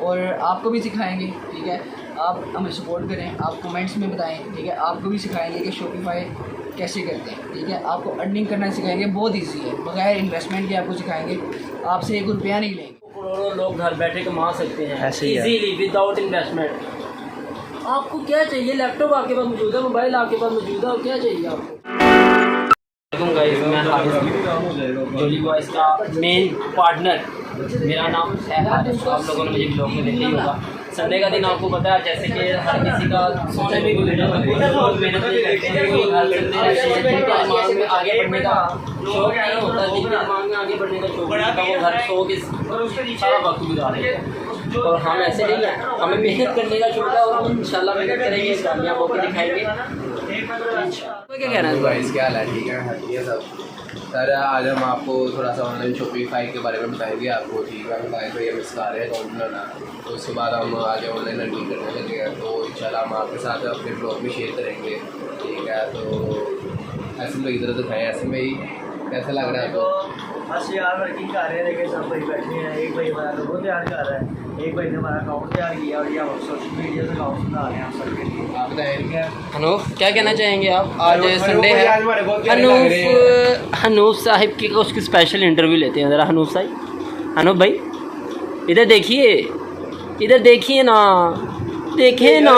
और आपको भी सिखाएंगे, ठीक है। आप हमें सपोर्ट करें, आप कमेंट्स में बताएं, ठीक है। आपको भी सिखाएंगे कि शॉपिफाई कैसे करते हैं, ठीक है। आपको अर्निंग करना सिखाएंगे, बहुत ईजी है, बगैर इन्वेस्टमेंट के आपको सिखाएंगे, आपसे 1 रुपया नहीं लेंगे। करोड़ों लोग घर बैठे कमा सकते हैं इजीली विदाउट इन्वेस्टमेंट। आपको क्या चाहिए? लैपटॉप आपके पास मौजूद है, मोबाइल आपके पास मौजूद है, और क्या चाहिए आपको? मैं हारिस जोली बॉयज़ का मेन पार्टनर, मेरा नाम है हारिस। आप लोगों ने मुझे ब्लॉग में देखा ही होगा। संडे का दिन आपको पता है, जैसे कि हर किसी का सोने में बहुत मेहनत नहीं करते हैं, कोई घर चलते रहते हैं, दिमाग में आगे बढ़ने का शौक नहीं होता, जिनके दिमाग में आगे बढ़ने का शौक नहीं होता, वो घर सो के सारा वक्त गुजारे हैं। और हम ऐसे नहीं हैं, हमें मेहनत करने का शौक है और हम इंशाल्लाह मेहनत करेंगे, कामयाब होकर दिखाएंगे। क्या कहना है गाइस, क्या हाल है? ठीक है सब। सर आज हम आपको थोड़ा सा ऑनलाइन शॉपिफाई के बारे में बताएंगे आपको, ठीक है। बताएँ तो ये हम सिखा रहे हैं अकाउंट बनाना, तो उसके बाद हम आगे ऑनलाइन अर्निंग करने लगे हैं, तो इंशाल्लाह हम आपके साथ अपने ब्लॉग में शेयर करेंगे, ठीक है। तो ऐसे में इधर दिखाएँ, ऐसे में ही कैसा लग रहा है आपको? बस यार वर्किंग कर रहे हैं, लेकिन सब भाई बैठे हैं। एक भाई हमारा लोगो तैयार कर रहा है, एक भाई ने हमारा अकाउंट तैयार किया, और ये हम सोशल मीडिया से अकाउंट बना रहे हैं आप सबके लिए। आप बताएँ क्या हनूफ, क्या कहना चाहेंगे आप? आज संडे है, हनूफ साहिब की उसकी स्पेशल इंटरव्यू लेते हैं ज़रा। हनूफ साहिब, हनूफ भाई इधर देखिए, इधर देखिए ना, देखें ना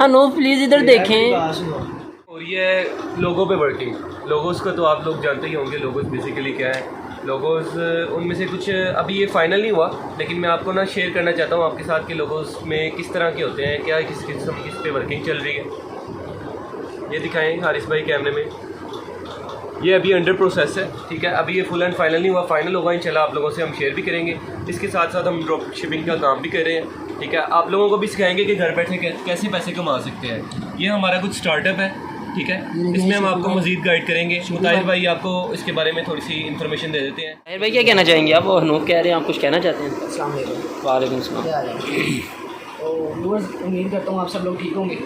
हनूफ प्लीज़ इधर देखें। और ये लोगों पे वर्किंग, लोगोस का तो आप लोग जानते ही होंगे। लोगोस बेसिकली क्या है? लोगोस उनमें से कुछ अभी ये फाइनल नहीं हुआ, लेकिन मैं आपको ना शेयर करना चाहता हूँ आपके साथ कि लोगोस में किस तरह के होते हैं, क्या किस किस्म किस पे वर्किंग चल रही है। ये दिखाएँ हारिस भाई कैमरे में। ये अभी अंडर प्रोसेस है, ठीक है। अभी ये फुल एंड फाइनल नहीं हुआ, फाइनल होगा इंशाल्लाह आप लोगों से हम शेयर भी करेंगे। इसके साथ साथ हम ड्रॉप शिपिंग का काम भी कर रहे हैं, ठीक है। आप लोगों को भी सिखाएंगे कि घर बैठे कैसे पैसे कमा सकते हैं। ये हमारा कुछ स्टार्टअप है, ठीक है। इसमें हम आपको मज़ीद गाइड करेंगे। मुताहिर भाई आपको इसके बारे में थोड़ी सी इन्फॉर्मेशन दे देते हैं। ताहिर भाई क्या कहना चाहेंगे आप? वो हनूफ कह रहे हैं, आप कुछ कहना चाहते हैं? अस्सलाम वालेकुम। वालेकुम सलाम। क्या हाल है? तो व्यूअर्स, उम्मीद करता हूँ आप सब लोग ठीक होंगे।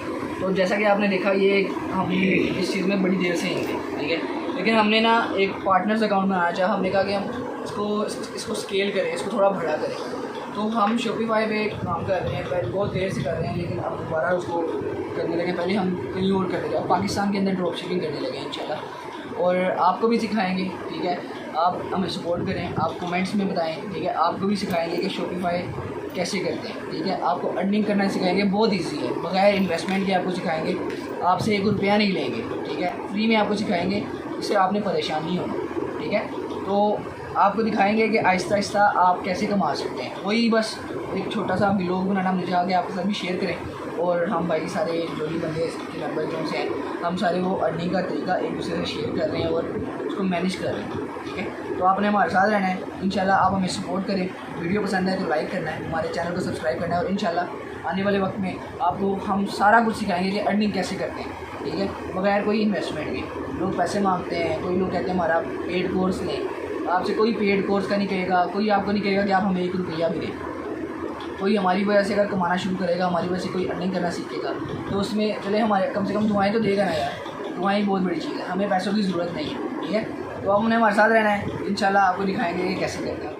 तो जैसा कि आपने देखा, ये हम इस चीज़ में बड़ी देर से हैं, ठीक है। लेकिन हमने ना एक पार्टनर्स अकाउंट बनाना चाहा। हमने कहा कि हम इसको स्केल करें, इसको थोड़ा बड़ा करें। तो हम शॉपिफाई पे काम कर रहे हैं, पहले बहुत देर से कर रहे हैं, लेकिन अब दोबारा उसको करने लगे। पहले हम कहीं और करने लगे, अब पाकिस्तान के अंदर ड्रॉप शिपिंग करने लगे इंशाल्लाह। और आपको भी सिखाएंगे, ठीक है। आप हमें सपोर्ट करें, आप कमेंट्स में बताएं, ठीक है। आपको भी सिखाएंगे कि शॉपिफाई कैसे करते हैं, ठीक है। आपको अर्निंग करना सिखाएंगे, बहुत ईजी है, बगैर इन्वेस्टमेंट के आपको सिखाएंगे, आपसे 1 रुपया नहीं लेंगे, ठीक है। फ्री में आपको सिखाएंगे, इससे आपने परेशान नहीं होना, ठीक है। तो आपको दिखाएंगे कि आहिस्ता आहिस्ता आप कैसे कमा सकते हैं। वही बस एक छोटा सा व्लॉग बनाना हमने चाहा कि आपके साथ भी शेयर करें। और हम भाई सारे जो भी बंदे इसके मेंबर जो से हैं, हम सारे वो अर्निंग का तरीका एक दूसरे से शेयर कर रहे हैं और उसको मैनेज कर रहे हैं, ठीक है। तो आपने हमारे साथ रहना है इंशाल्लाह। आप हमें सपोर्ट करें, वीडियो पसंद है तो लाइक करना है, हमारे चैनल को सब्सक्राइब करना है, और इंशाल्लाह आने वाले वक्त में आपको हम सारा कुछ सिखाएंगे कि अर्निंग कैसे करते हैं, ठीक है, बगैर कोई इन्वेस्टमेंट के। लोग पैसे मांगते हैं, कोई लोग कहते हैं हमारा पेड कोर्स लें। आपसे कोई पेड कोर्स का नहीं कहेगा, कोई आपको नहीं कहेगा कि आप हमें 1 रुपया भी दें। कोई हमारी वजह से अगर कमाना शुरू करेगा, हमारी वजह से कोई अर्निंग करना सीखेगा, तो उसमें चले हमारे कम से कम दुआएं तो देगा ना यार। दुआएं बहुत बड़ी चीज़ है, हमें पैसों की ज़रूरत नहीं है, ठीक है। तो अब उन्हें हमारे साथ रहना है, इंशाल्लाह आपको दिखाएंगे कि कैसे करते हैं।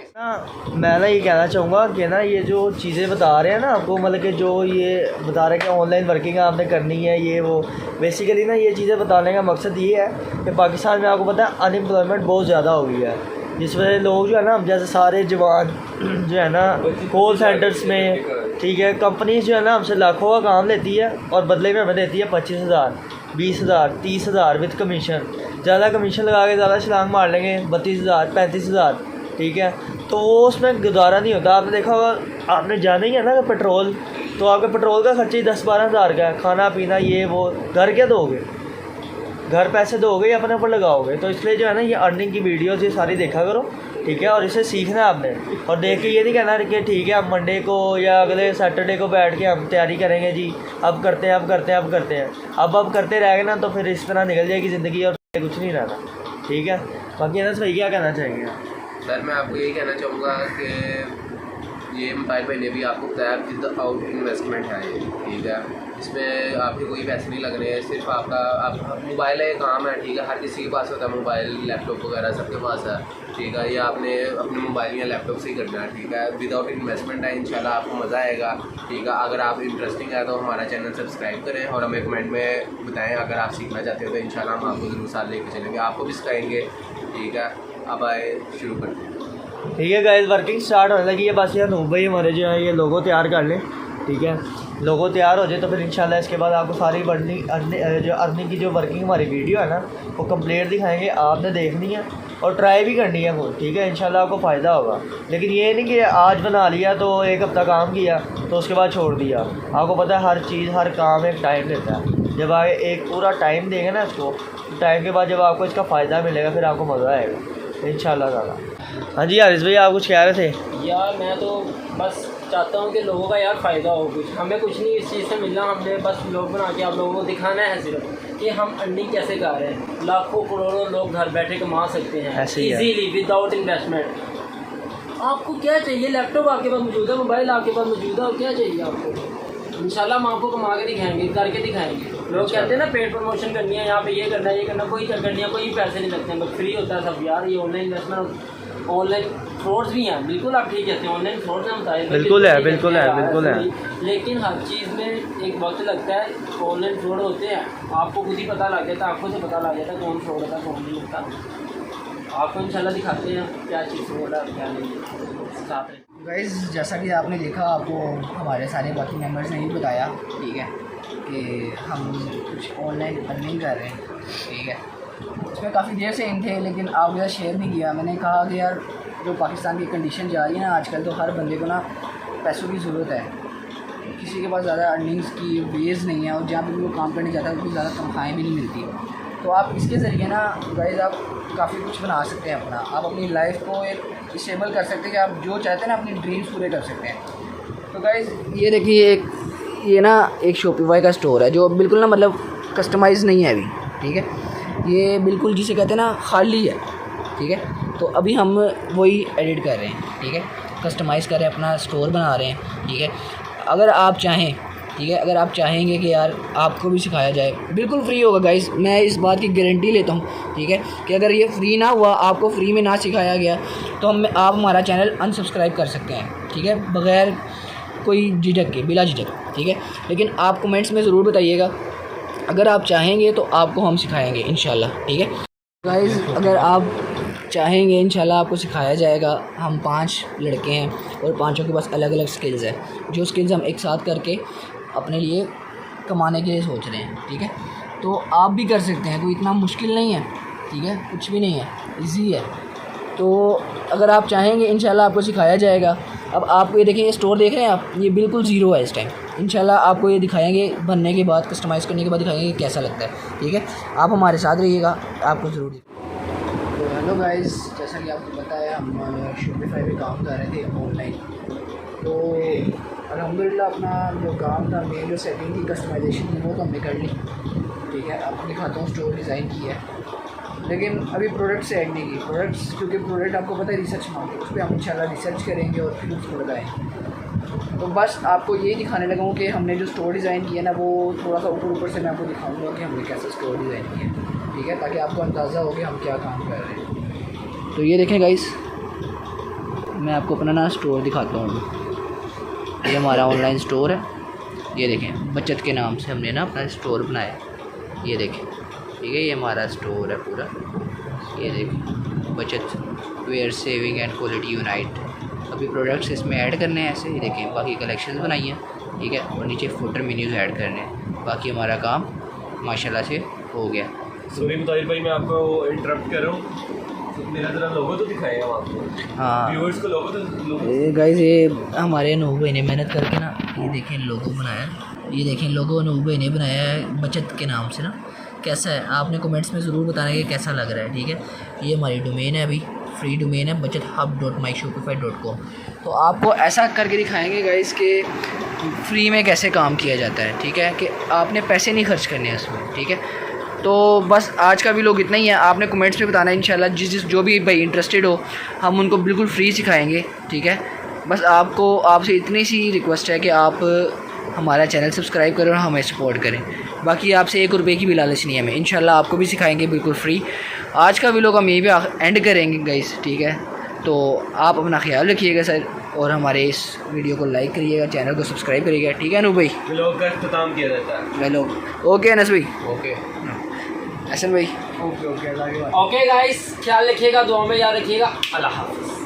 मैं ना ये कहना चाहूँगा कि ना ये जो चीज़ें बता रहे हैं ना आपको, मतलब कि जो ये बता रहे हैं कि ऑनलाइन वर्किंग आपने करनी है, ये वो बेसिकली ना ये चीज़ें बताने का मकसद ये है कि पाकिस्तान में आपको पता है अनएम्प्लॉयमेंट बहुत ज़्यादा हो गई है, जिस वजह लोग जो है ना, जैसे सारे जवान जो है ना कॉल सेंटर्स में, ठीक है, कंपनीज जो है ना हमसे लाखों का काम लेती है और बदले में हमें देती है 25,000, 20,000, 30,000 विद कमीशन। ज़्यादा कमीशन लगा के ज़्यादा छलांग मार लेंगे, 32,000, 35,000, ठीक है। तो वो उसमें गुजारा नहीं होता। आपने देखा होगा, आपने जाना ही है ना कि पेट्रोल, तो आपके पेट्रोल का खर्चा ही 10-12 हज़ार का है, खाना पीना ये वो। घर क्या दोगे? घर पैसे दोगे या अपने ऊपर लगाओगे? तो इसलिए जो है ना ये अर्निंग की वीडियोज़ ये सारी देखा करो, ठीक है। और इसे सीखना है आपने, और देख के ये नहीं कहना कि ठीक है हम मंडे को या अगले सैटरडे को बैठ के हम तैयारी करेंगे जी, अब करते हैं अब करते हैं अब करते हैं। अब करते रहेंगे ना तो फिर इस तरह निकल जाएगी ज़िंदगी और कुछ नहीं रहना, ठीक है। बाकी अनस भाई क्या कहना चाहेंगे? सर मैं आपको यही कहना चाहूँगा कि ये मोबाइल भाई ने भी आपको बताया विदाउट इन्वेस्टमेंट है ये, ठीक है। इसमें आपके कोई पैसे नहीं लग रहे हैं, सिर्फ आपका आप मोबाइल है, काम है, ठीक है। हर किसी के पास होता है मोबाइल, लैपटॉप वगैरह सबके पास है, ठीक है। ये आपने अपने मोबाइल या लैपटॉप से ही करना है, ठीक है। विदाउट इन्वेस्टमेंट है, इंशाल्लाह आपको मज़ा आएगा, ठीक है। अगर आप इंटरेस्टिंग है तो हमारा चैनल सब्सक्राइब करें और हमें कमेंट में बताएं अगर आप सीखना चाहते हो तो इंशाल्लाह हम आपको ज़रूर साथ लेके चलेंगे, आपको भी सिखाएंगे, ठीक है। अब आए शुरू करते हैं। ठीक है गाइस, वर्किंग स्टार्ट होने लगी है। बस ये अनूप भाई हमारे जो है ये लोगो तैयार कर लें, ठीक है। लोगो तैयार हो जाए तो फिर इंशाल्लाह इसके बाद आपको सारी अर्निंग की जो वर्किंग हमारी वीडियो है ना वो कंप्लीट दिखाएंगे। आपने देखनी है और ट्राई भी करनी है खुद, ठीक है। इंशाल्लाह आपको फ़ायदा होगा। लेकिन ये नहीं कि आज बना लिया तो एक हफ़्ता काम किया तो उसके बाद छोड़ दिया। आपको पता है हर चीज़ हर काम एक टाइम लेता है। जब आगे एक पूरा टाइम देंगे ना इसको, टाइम के बाद जब आपको इसका फ़ायदा मिलेगा फिर आपको मज़ा आएगा इंशाल्लाह ताला। हाँ जी हारिस भाई, आप कुछ कह रहे थे? यार मैं तो बस चाहता हूँ कि लोगों का यार फ़ायदा हो, कुछ हमें कुछ नहीं इस चीज़ से मिलना, हमने बस व्लॉग बना के आप लोगों को दिखाना है सिर्फ कि हम अर्निंग कैसे कर रहे हैं। लाखों करोड़ों लोग घर बैठे कमा सकते हैं इजीली विदाउट इन्वेस्टमेंट। आपको क्या चाहिए? लैपटॉप आपके पास मौजूद है, मोबाइल आपके पास मौजूद है, और क्या चाहिए आपको? इंशाल्लाह हम आपको कमा के दिखाएंगे, करके दिखाएंगे। लोग कहते हैं ना पेड प्रमोशन करनी है, यहाँ पे ये करना है, ये करना, कोई चक्कर नहीं है, कोई पैसे नहीं लगते हैं, बस फ्री होता है सब। यार ये ऑनलाइन इन्वेस्टमेंट, ऑनलाइन फ्रॉड्स भी हैं, बिल्कुल आप ठीक कहते हैं, ऑनलाइन फ्रॉड्स हैं बताए, बिल्कुल है। लेकिन हर चीज़ में एक वक्त लगता है। ऑनलाइन फ्रॉड होते हैं, आपको खुद ही पता लग जाता है, आँखों से पता लग जाता है कौन फ्रॉड होता है कौन नहीं होता। आपको इंशाल्लाह दिखाते हैं क्या चीज़ फ्रॉड है क्या नहीं, सिखाते हैं। गाइस जैसा कि आपने देखा, आपको हमारे सारे बाकी मेंबर्स ने भी बताया, ठीक है, कि हम कुछ ऑनलाइन अर्निंग कर रहे हैं, ठीक है। इसमें काफ़ी देर से इन थे लेकिन आपके साथ शेयर नहीं किया। मैंने कहा कि यार जो पाकिस्तान की कंडीशन जा रही है ना आजकल, तो हर बंदे को ना पैसों की ज़रूरत है। किसी के पास ज़्यादा अर्निंग्स की वेज नहीं है और जहाँ पे भी वो काम करने जाता है उसको ज़्यादा तनख्वाहें भी नहीं मिलती। तो आप इसके ज़रिए ना गाइस आप काफ़ी कुछ बना सकते हैं अपना। आप अपनी लाइफ को एक स्टेबल कर सकते हैं कि आप जो चाहते हैं ना अपनी ड्रीम्स पूरे कर सकते हैं। तो गाइस ये देखिए, ये ना एक शॉपिफाई का स्टोर है जो बिल्कुल ना मतलब कस्टमाइज़ नहीं है अभी, ठीक है। ये बिल्कुल जिसे कहते हैं ना खाली है, ठीक है। तो अभी हम वही एडिट कर रहे हैं, ठीक है, कस्टमाइज़ कर रहे हैं, अपना स्टोर बना रहे हैं, ठीक है। अगर आप चाहें, ठीक है, अगर आप चाहेंगे कि यार आपको भी सिखाया जाए, बिल्कुल फ्री होगा गाइस, मैं इस बात की गारंटी लेता हूँ, ठीक है, कि अगर ये फ्री ना हुआ, आपको फ्री में ना सिखाया गया तो आप हमारा चैनल अनसब्सक्राइब कर सकते हैं, ठीक है, बग़ैर कोई झिझक के, बिला झिझक, ठीक है। लेकिन आप कमेंट्स में ज़रूर बताइएगा, अगर आप चाहेंगे तो आपको हम सिखाएंगे इंशाल्लाह, ठीक है गाइस। अगर आप चाहेंगे इंशाल्लाह आपको सिखाया जाएगा। हम 5 लड़के हैं और पांचों के पास अलग अलग स्किल्स हैं, जो स्किल्स हम एक साथ करके अपने लिए कमाने के लिए सोच रहे हैं, ठीक है। तो आप भी कर सकते हैं, कोई इतना मुश्किल नहीं है, ठीक है, कुछ भी नहीं है, इजी है। तो अगर आप चाहेंगे इंशाल्लाह आपको सिखाया जाएगा। अब आपको ये देखें, ये स्टोर देख रहे हैं आप, ये बिल्कुल ज़ीरो है इस टाइम। इंशाल्लाह आपको ये दिखाएंगे बनने के बाद, कस्टमाइज़ करने के बाद दिखाएंगे कि कैसा लगता है, ठीक है। आप हमारे साथ रहिएगा, आपको ज़रूर। तो हेलो गाइस, जैसा कि आपको पता है हम शॉपिफाई पे काम कर रहे थे ऑनलाइन। तो अल्हम्दुलिल्लाह अपना जो काम था, मेन जो सेटिंग थी, कस्टमाइजेशन थी, वो तो हमने कर ली, ठीक है। आपको दिखाता हूँ, स्टोर डिज़ाइन की है, लेकिन अभी प्रोडक्ट से ऐड नहीं की। प्रोडक्ट्स, क्योंकि प्रोडक्ट आपको पता है रिसर्च मांगते हैं, उस पर हम इंशाल्लाह रिसर्च करेंगे और फिर उसको लगाएंगे। तो बस आपको यही दिखाने लगा हूँ कि हमने जो स्टोर डिज़ाइन किया ना, वो थोड़ा सा ऊपर से मैं आपको दिखाऊँगा कि हमने कैसे स्टोर डिज़ाइन किया, ठीक है, ताकि आपको अंदाज़ा हो कि हम क्या काम कर रहे हैं। तो ये देखें गाइस, मैं आपको अपना ना स्टोर दिखाता हूँ। ये हमारा ऑनलाइन स्टोर है, ये देखें, बचत के नाम से हमने ना अपना स्टोर बनाया, ये देखें, ठीक है। ये हमारा स्टोर है पूरा, ये देखें, बचत, where saving and quality unite. अभी प्रोडक्ट्स इसमें ऐड करने हैं ऐसे, ये देखें, बाकी कलेक्शंस बनाई हैं, ठीक है, और नीचे फुटर मेन्यूज़ ऐड करने हैं। बाकी हमारा काम माशाल्लाह से हो गया। सॉरी मुताहिर भाई, मैं आपको इंटरप्ट कर रहा हूँ, मेरा ज़रा लोगो तो दिखाएं हम आपको, हाँ व्यूअर्स को लोगो तो। ये गाइस, ये हमारे अनूप भाई ने मेहनत करके ना, ये देखें लोगो बनाया, ये देखें लोगो अनूप भाई ने बनाया है बचत के नाम से ना। कैसा है आपने कमेंट्स में ज़रूर बताना कि कैसा लग रहा है, ठीक है। ये हमारी डोमेन है, अभी फ्री डोमेन है, bachethub.myshopify.com। तो आपको ऐसा करके दिखाएंगे गाइस कि फ्री में कैसे काम किया जाता है, ठीक है, कि आपने पैसे नहीं खर्च करने हैं उसमें, ठीक है। तो बस आज का भी लोग इतना ही है। आपने कमेंट्स में बताना है इंशाल्लाह, जिस जो भी भाई इंटरेस्टेड हो, हम उनको बिल्कुल फ्री सिखाएंगे, ठीक है। बस आपको आपसे इतनी सी रिक्वेस्ट है कि आप हमारा चैनल सब्सक्राइब करें और हमें सपोर्ट करें। बाकी आपसे 1 रुपये की भी लालच नहीं है हमें, इंशाल्लाह आपको भी सिखाएंगे बिल्कुल फ्री। आज का व्लॉग हम यहीं पे एंड करेंगे गाइस, ठीक है। तो आप अपना ख्याल रखिएगा सर, और हमारे इस वीडियो को लाइक करिएगा, चैनल को सब्सक्राइब करिएगा, ठीक है अनूप भाई। व्लॉग का इख्तिताम किया जाता है। हेलो, ओके अनस भाई, ओके हसन भाई, ओके गाइस, ख्याल रखिएगा, दुआ में याद रखिएगा। अल्लाह हाफ़िज़।